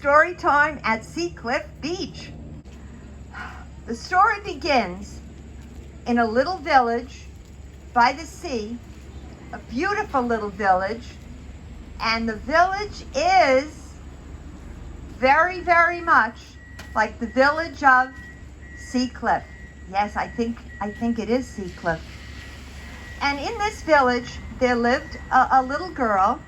story time at Seacliff Beach. The story begins in a little village by the sea, a beautiful little village, and the village is very, very much like the village of Seacliff. Yes, I think it is Seacliff. And in this village, there lived a little girl.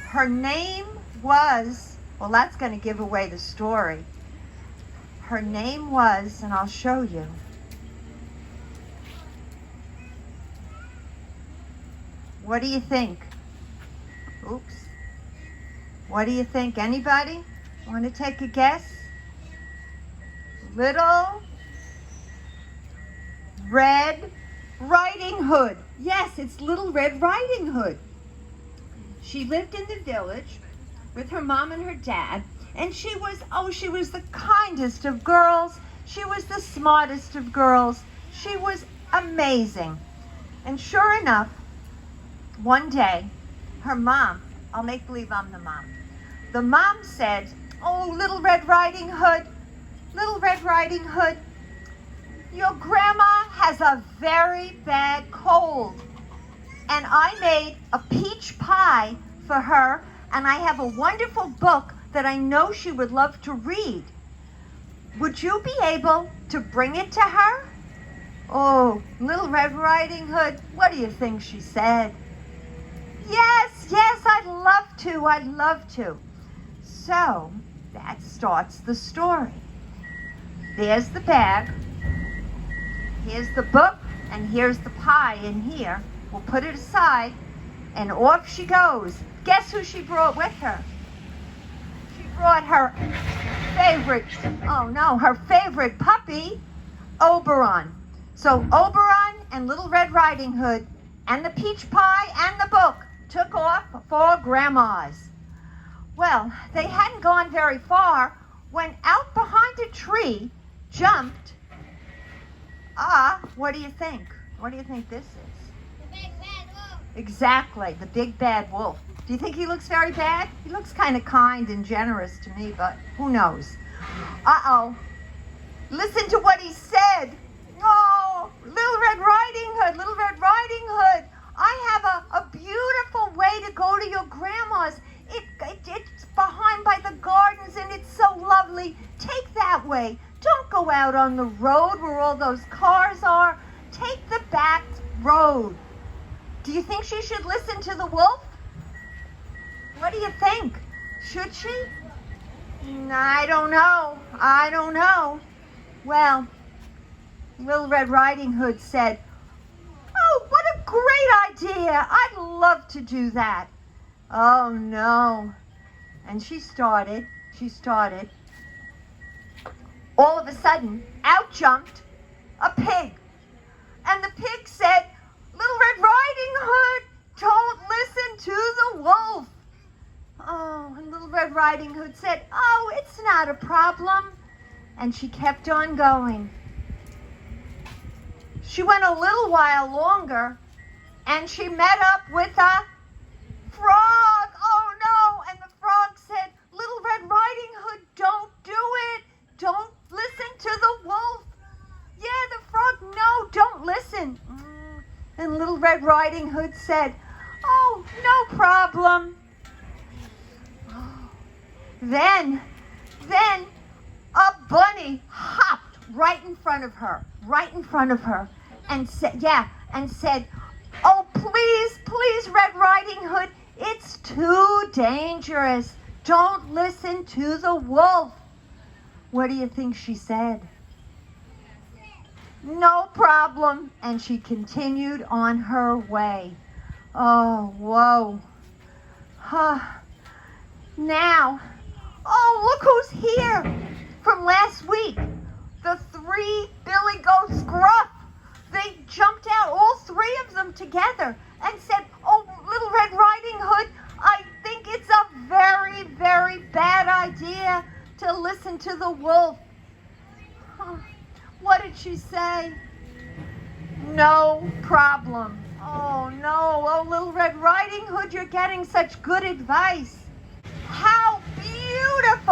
Her name was, well, that's going to give away the story. Her name was, and I'll show you. What do you think? Oops. What do you think? Anybody want to take a guess? Little Red Riding Hood. Yes, it's Little Red Riding Hood. She lived in the village with her mom and her dad, and she was the kindest of girls. She was the smartest of girls. She was amazing. And sure enough, one day, her mom, I'll make believe I'm the mom. The mom said, "Oh, Little Red Riding Hood, Little Red Riding Hood, your grandma has a very bad cold. And I made a peach pie for her, and I have a wonderful book that I know she would love to read. Would you be able to bring it to her?" Oh, Little Red Riding Hood, what do you think she said? Yes, I'd love to. So, that starts the story. There's the bag, here's the book, and here's the pie in here. We'll put it aside, and off she goes. Guess who she brought with her? She brought her favorite puppy, Oberon. So Oberon and Little Red Riding Hood and the peach pie and the book took off for Grandma's. Well, they hadn't gone very far when out behind a tree jumped, what do you think? What do you think this is? The big bad wolf. Exactly, the big bad wolf. Do you think he looks very bad? He looks kind of kind and generous to me, but who knows? Uh-oh. Listen to what he said. Oh, Little Red Riding Hood, Little Red Riding Hood, I have a beautiful way to go to your grandma's. It's behind by the gardens, and it's so lovely. Take that way. Don't go out on the road where all those cars are. Take the back road. Do you think she should listen to the wolf? What do you think? Should she? I don't know. Well, Little Red Riding Hood said, "Oh, what a great idea. I'd love to do that." Oh, no. And she started. All of a sudden, out jumped a pig. And the pig said, "Little Red Riding Hood, don't listen to the wolf." Oh, and Little Red Riding Hood said, "Oh, it's not a problem." And she kept on going. She went a little while longer, and she met up with a frog. Oh, no. And the frog said, "Little Red Riding Hood, don't do it. Don't listen to the wolf." Yeah, the frog, "No, don't listen." And Little Red Riding Hood said, "Oh, no problem." Then a bunny hopped right in front of her, and said, "Oh, please, Red Riding Hood, it's too dangerous. Don't listen to the wolf." What do you think she said? "No problem," and she continued on her way. Oh, whoa. Now, look who's here from last week. The 3 Billy Goats Gruff. They jumped out, all 3 of them together, and said, "Oh, Little Red Riding Hood, I think it's a very, very bad idea to listen to the wolf." What did she say? "No problem." Oh, no. Oh, Little Red Riding Hood, you're getting such good advice. How beautiful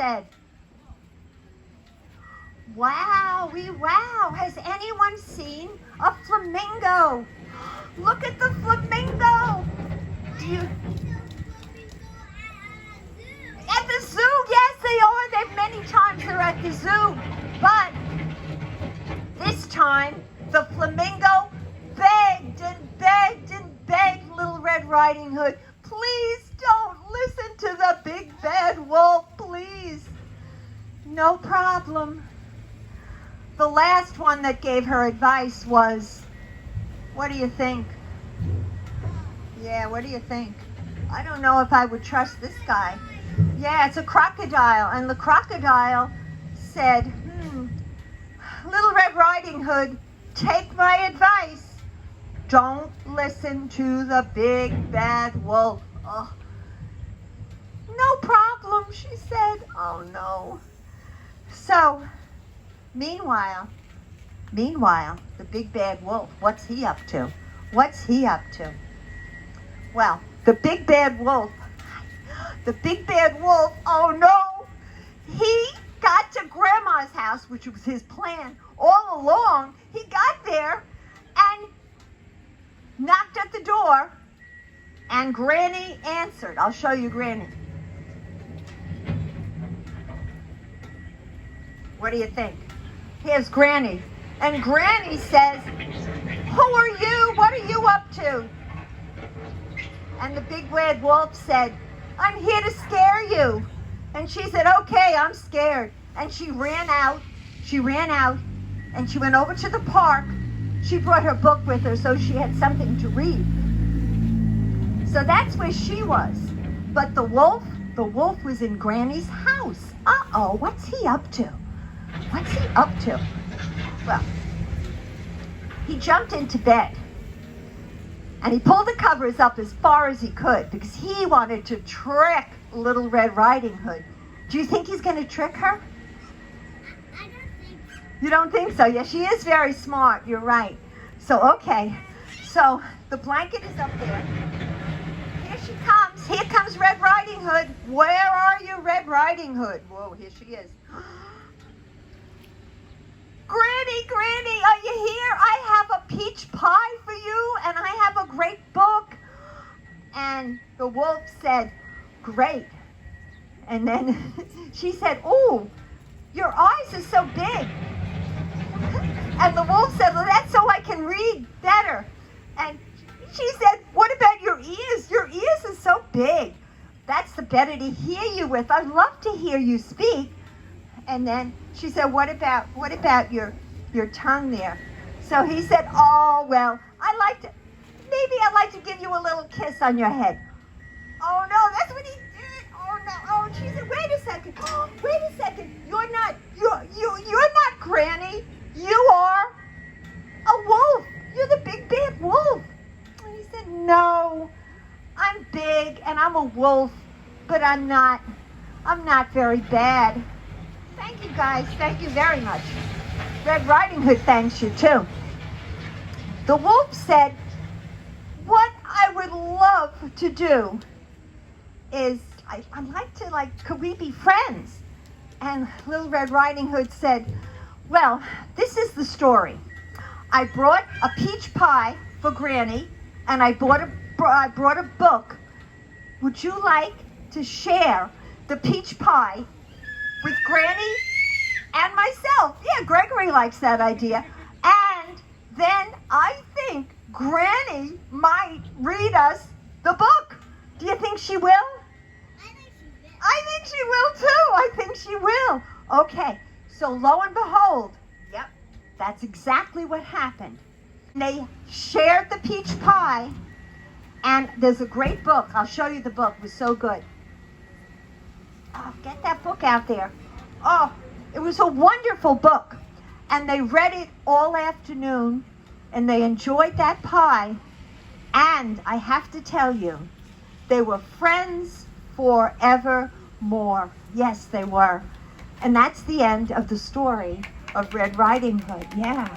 said, wow, has anyone seen a flamingo? Look at the flamingo. At the zoo, yes they are. Many times they're at the zoo. But this time, the flamingo begged and begged and begged Little Red Riding Hood, please don't listen to the big bad wolf, please. No problem. The last one that gave her advice was, what do you think? Yeah, what do you think? I don't know if I would trust this guy. Yeah, it's a crocodile. And the crocodile said, Little Red Riding Hood, take my advice. Don't listen to the big bad wolf. Oh. No problem, she said. Oh no. So, meanwhile, the big bad wolf, what's he up to? What's he up to? Well, the big bad wolf, oh no, he got to Grandma's house, which was his plan all along. He got there and knocked at the door, and Granny answered. I'll show you Granny. What do you think? Here's Granny. And Granny says, who are you? What are you up to? And the big bad wolf said, I'm here to scare you. And she said, okay, I'm scared. And she ran out, and she went over to the park. She brought her book with her so she had something to read. So that's where she was. But the wolf was in Granny's house. Uh-oh, what's he up to? What's he up to? Well, he jumped into bed. And he pulled the covers up as far as he could because he wanted to trick Little Red Riding Hood. Do you think he's going to trick her? I don't think so. You don't think so? Yeah, she is very smart. You're right. So, okay. So, the blanket is up there. Here she comes. Here comes Red Riding Hood. Where are you, Red Riding Hood? Whoa, here she is. Granny, are you here? I have a peach pie for you, and I have a great book. And the wolf said, great. And then she said, oh, your eyes are so big. And the wolf said, well, that's so I can read better. And she said, what about your ears? Your ears are so big. That's the better to hear you with. I'd love to hear you speak. And then she said, what about your tongue there? So he said, oh, well, I'd like to give you a little kiss on your head. Oh, no, that's what he did. Oh, no. Oh, she said, wait a second. You're not Granny. You are a wolf. You're the big bad wolf. And he said, no, I'm big and I'm a wolf, but I'm not very bad. Thank you, guys. Thank you very much. Red Riding Hood thanks you, too. The wolf said, what I would love to do is, I'd like to, could we be friends? And Little Red Riding Hood said, well, this is the story. I brought a peach pie for Granny, and I brought a book. Would you like to share the peach pie with Granny and myself? Yeah, Gregory likes that idea. And then I think Granny might read us the book. Do you think she will? I think she will too. I think she will. Okay, so lo and behold, yep, that's exactly what happened. They shared the peach pie, and there's a great book. I'll show you the book. It was so good. Oh, get that book out there. Oh, it was a wonderful book. And they read it all afternoon, and they enjoyed that pie. And I have to tell you, they were friends forevermore. Yes, they were. And that's the end of the story of Red Riding Hood. Yeah.